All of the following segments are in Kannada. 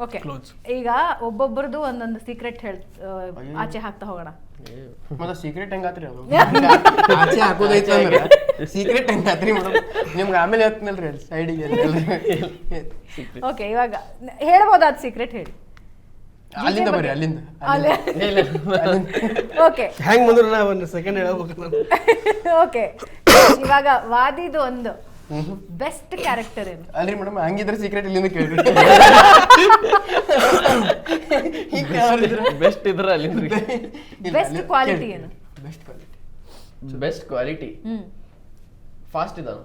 ಓಕೆ, ಈಗ ಒಬ್ಬೊಬ್ಬರದು ಒಂದೊಂದು ಸೀಕ್ರೆಟ್ ಆಚೆ ಹಾಕ್ತಾ ಹೋಗೋಣ. ಮತ್ತೆ ಸೀಕ್ರೆಟ್ ಹೆಂಗಾತ್ರಿ ಅದು ಆಚೆ ಹಾಕೋದೈತೆ ಅಂದ್ರೆ ಸೀಕ್ರೆಟ್ ಹೆಂಗಾತ್ರಿ ಮೇಡಮ್? ನಿಮ್ಗೆ ಆಮೇಲೆ ಹೇಳ್ತೀನಲ್ರಿ ಸೈಡಿಗೆ. ಓಕೆ, ಇವಾಗ ಹೇಳ್ಬೋದಾದ ಸೀಕ್ರೆಟ್ ಹೇಳಿ. ಅಲ್ಲಿಂದ ಬರ್ರಿ, ಅಲ್ಲಿಂದ. ಓಕೆ, ಹೆಂಗ್ ಬಂದ್ರು ನಾ ಒಂದು ಸೆಕೆಂಡ್ ಹೇಳ್ಬೇಕು. ಓಕೆ, ಇವಾಗ ವಾದಿದು ಒಂದು ಬೆಸ್ಟ್ ಕ್ಯಾರೆಕ್ಟರ್ ಏನು? ಅಲ್ರಿ ಮೇಡಮ್, ಹಂಗಿದ್ರೆ ಸೀಕ್ರೆಟ್ ಇಲ್ಲಿಂದ ಕೇಳ್ರಿ. ಬೆಸ್ಟ್ ಇದ್ರ ಅಲ್ಲಿಂದ. ಬೆಸ್ಟ್ ಕ್ವಾಲಿಟಿ ಏನು? ಬೆಸ್ಟ್ ಕ್ವಾಲಿಟಿ ಫಾಸ್ಟ್ ಇದಾನ.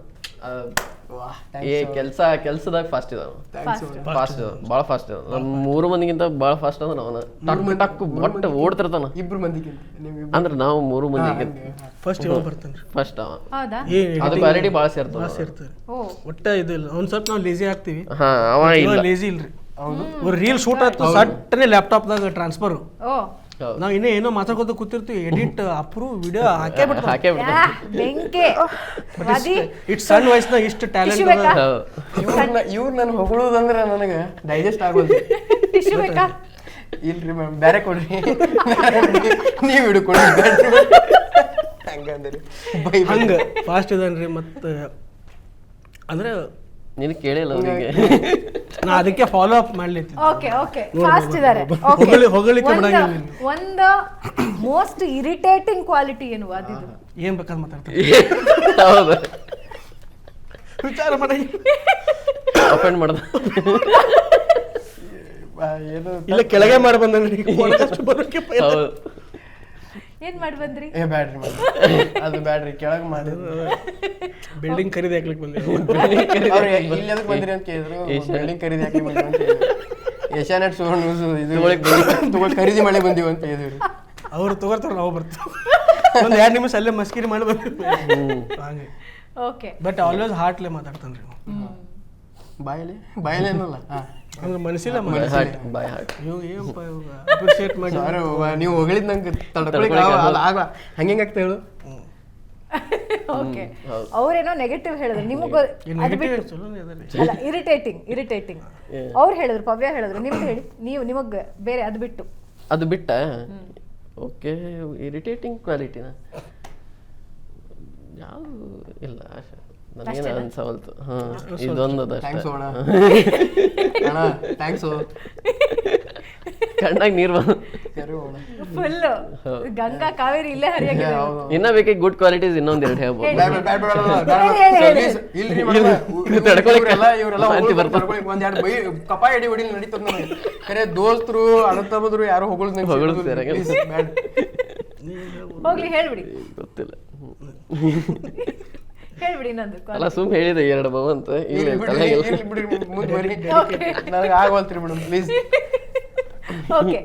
ಕೆಲ್ಸದಾಗ ಫಾಸ್ಟ್ ಇದಾನ. ಫಾಸ್ಟ್ ಭಾಳ ಫಾಸ್ಟ್ ಇದಾನ. ನಮ್ಮ 3 ಮಂದಿಗಿಂತ ಭಾಳ ಫಾಸ್ಟ್ ಅದ. ಅವನ ಟಕ್ ಒಟ್ಟು ಓಡ್ತಿರ್ತಾನ. 2 ಮಂದಿಗಿಂತ ಅಂದ್ರೆ ನಾವು 3 ಮಂದಿಗಿಂತ ಫಸ್ಟ್ ಬರ್ತಾನೆ. ಫಸ್ಟ್ ಅವ ಹೌದಾ? ಅದು ಕ್ವಾಲಿಟಿ ಭಾಳ ಸೇರ್ತದ. ಒಟ್ಟ ಇದು ಇಲ್ಲ. ಒಂದ್ ಸ್ವಲ್ಪ ನಾವು ಲೇಜಿ ಆಗ್ತೀವಿ. ಹಾ, ಅವ ಇಲ್ಲ ಲೇಜಿ ಇಲ್ರಿ. ಒಂದು ರೀಲ್ ಶೂಟ್ ಆಯ್ತು, ಸಟ್ಟನೆ ಲ್ಯಾಪ್ಟಾಪ್ದಾಗ ಟ್ರಾನ್ಸ್ಫರ್. ನಾವ್ ಇನ್ನೇ ಏನೋ ಮಾತಾಡ್ಕೋತ ಕೂತಿರ್ತೀವಿ, ಎಡಿಟ್ ಅಪ್ರೂವ್ ವಿಡಿಯೋ ಹಾಕೇ ಬೆಂಕಿ. ಇಟ್ ಸಣ್ಣ ವಯಸ್ಸಿನಾಗ ಇಷ್ಟು ಟ್ಯಾಲೆಂಟ್. ಇವ್ರು ನಾನು ಹೊಗಳೋದಂದ್ರೆ ನನಗೆ ಡೈಜೆಸ್ಟ್ ಆಗೋದು. ಇಲ್ರಿ ಮ್ಯಾಮ್, ಬೇರೆ ಕೊಡ್ರಿ, ನೀವು ಹಿಡ್ಕೊಡ್ರಿ. ಹಂಗಂದ್ರಿ ಹಂಗ ಫಾಸ್ಟ್ ಇದನ್ರಿ. ಮತ್ತೆ ಅಂದ್ರೆ ನೀನು ಕೇಳಿಲ್ಲ ಅವರಿಗೆ, ನಾ ಅದಕ್ಕೆ ಫಾಲೋ ಅಪ್ ಮಾಡ್ಲಿಕ್ಕೆ. ಓಕೆ ಓಕೆ, ಫಾಸ್ಟ್ ಇದಾರೆ. ಹೊಗಳಿಕೆ ಒಂದು ಮೋಸ್ಟ್ ಇರಿಟೇಟಿಂಗ್ ಕ್ವಾಲಿಟಿ ಏನು ಅದಿದು? ಏನ್ ಬೇಕಾದ್ ಮಾತಾಡ್ತಾರೆ. ಹೌದು, ವಿಚಾರ ಮಾಡಿ ಅಪೆಂಡ್ ಮಾಡ್ದ. ಏನು ಇಲ್ಲ ಕೆಳಗೆ ಮಾಡಿ ಬಂದ್ರಿ. ಹೌದು, ಏನ್ ಮಾಡಿ ಬಂದ್ರಿ? ಬ್ಯಾಡ್ರಿ ಅದು ಬ್ಯಾಡ್ರಿ, ಕೆಳಗೆ ಮಾಡಿ ಬಿಲ್ಡಿಂಗ್ ಖರೀದಿ ಹಾಕ್ಲಿಕ್ಕೆ ಬಂದ್ರಿ. ಇಲ್ಲಿ ಅದಕ್ಕೆ ಬಂದ್ರಿ ಅಂತ ಕೇಳಿದ್ರು. ಬಿಲ್ಡಿಂಗ್ ಖರೀದಿ ಹಾಕಿ ಬಂದ್ರಿ ಅಂತ ಹೇಳಿದ್ರು. ಏಷ್ಯಾನೆಟ್ ಸುವರ್ಣ ನ್ಯೂಸ್ ಇದು ಖರೀದಿ ಮಳೆ ಬಂದೀವಿ ಅಂತ ಹೇಳಿದ್ರಿ. ಅವ್ರು ತಗೋರ್ತಾರ, ನಾವು ಬರ್ತೀವಿ. ಒಂದ್ 2 ನಿಮಿಷ ಅಲ್ಲೇ ಮಸ್ಕಿರಿ ಮಾಡಿ ಬಂದ್ವಿ. ಹಾಗೆ ಓಕೆ, ಬಟ್ ಆಲ್ವೇಸ್ ಹಾರ್ಟ್ಲೆ ಮಾತಾಡ್ತಾನ್ರಿ. ಬಾಯಲೆ ಅನ್ನಲ್ಲ, ಅಂದ್ರೆ ಮನಸ್ಸಿಲ್ಲ ಬೈ ಹಾರ್ಟ್. ಅಪ್ರಿಶಿಯೇಟ್ ಮಾಡಿ. ನೀವು ಹೊಗಳಿದ್ ನಂಗೆ ತಡ್ಕೊಳಿಕ್ ಹಂಗೆ ಆಗ್ತಾ ಹೇಳು. ಓಕೆ, ಅವ್ರೇನೋ ನೆಗೆಟಿವ್ ಹೇಳಿದ್ರು, ನಿಮಗೆ ಇರಿಟೇಟಿಂಗ್ ಅವ್ರು ಹೇಳಿದ್ರು, ಪವ್ಯ ಹೇಳಿದ್ರು. ನಿಮ್ಗೆ ಹೇಳಿ, ನೀವು ನಿಮಗೆ ಬೇರೆ ಅದು ಬಿಟ್ಟು. ಅದು ಬಿಟ್ಟ ಓಕೆ, ಇರಿಟೇಟಿಂಗ್ ಕ್ವಾಲಿಟಿನ ಯಾವುದು ಇಲ್ಲ. ನನಗೇನು ಅನ್ಸವಲ್ತು. ಹಾಂ, ಇದೊಂದು ಥ್ಯಾಂಕ್ಸ್ ಅದಷ್ಟೇ. ಅಣ್ಣ, ಥ್ಯಾಂಕ್ಸ್. ಕಣ್ಣಾಗ ನೀರು ಬಂದು ಫುಲ್ ಗಂಗಾ ಕಾವೇರಿ ಇಲ್ಲೇ ಹರಿಯಾಗಿ. ಇನ್ನ ಬೇಕಾಗಿ ಗುಡ್ ಕ್ವಾಲಿಟೀಸ್ ಇನ್ನೊಂದೆರಡು ಹೇಳ್ಬೋದು. ಕಪಾಯಿ ಎಡಿ ಹೊಡಿಲಿ ನಡೀತದ ನನಗೆ. ಖರೆ ದೋಸ್ತರು ಅಣ್ಣತಮ್ಮದ್ರು ಯಾರು ಹೊಗಳು ಹೋಗ್ಲಿ, ಹೇಳ್ಬಿಡಿ. ಗೊತ್ತಿಲ್ಲ, ಹೇಳ್ಬಿಡಿ ಇನ್ನೊಂದು. ಅಲ್ಲ, ಸುಮ್ ಹೇಳಿದೆ 2 ಬಾವು ಅಂತ. ನನಗೆ ಆಗವಲ್ತ್ರಿ ಮೇಡಮ್, ಪ್ಲೀಸ್. ಓಕೆ,